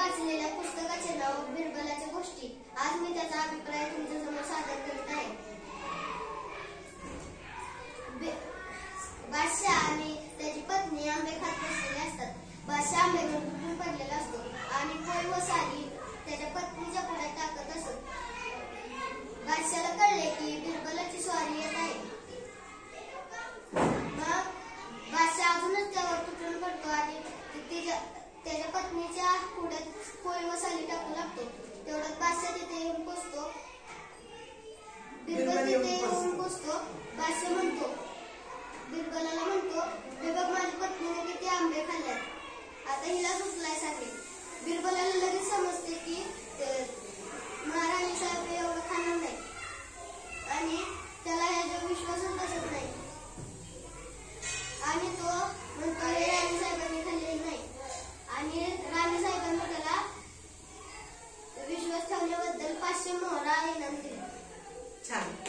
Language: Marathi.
वाचलेल्या पुस्तकाचे नाव बिरबलाच्या गोष्टी. आज मी त्याचा अभिप्राय तुमच्यासमोर सादर करीत आहे. बादशाह आणि त्याची पत्नी आंबे खात बसलेले असतात. बादशाह आंब्यावर तुटून पडलेला असतो आणि पोय व साली त्याच्या पत्नीच्या पुढे टाकत असत. बादशाहला कळले की बिरबलाची स्वारी येत आहे. मग बादशाह अजूनच त्यावर तुटून पडतो आणि त्याच्या पत्नीच्या पुढे पोळी व साली टाकू लागतो. तेवढ्यात बादशाह तिथे येऊन पोचतो. बिरबल तिथे येऊन पोचतो. बादशाह बिरबलाला म्हणतो, हे बघ माझ्या पत्नीने किती आंबे खाल्ल्यात, आता हिला सुटलाय सांगेल. बिरबलाला लगेच समजते की महाराणी साहेब एवढं खाणार नाही आणि त्याला ह्याच्यावर विश्वासच बसत नाही आणि तो म्हणतो हे राणी साहेबांनी खाल्लेलं नाही आणि राणी साहेबांनी त्याला विश्वास ठेवल्याबद्दल 500 मोहरा इनाम दिले. छान.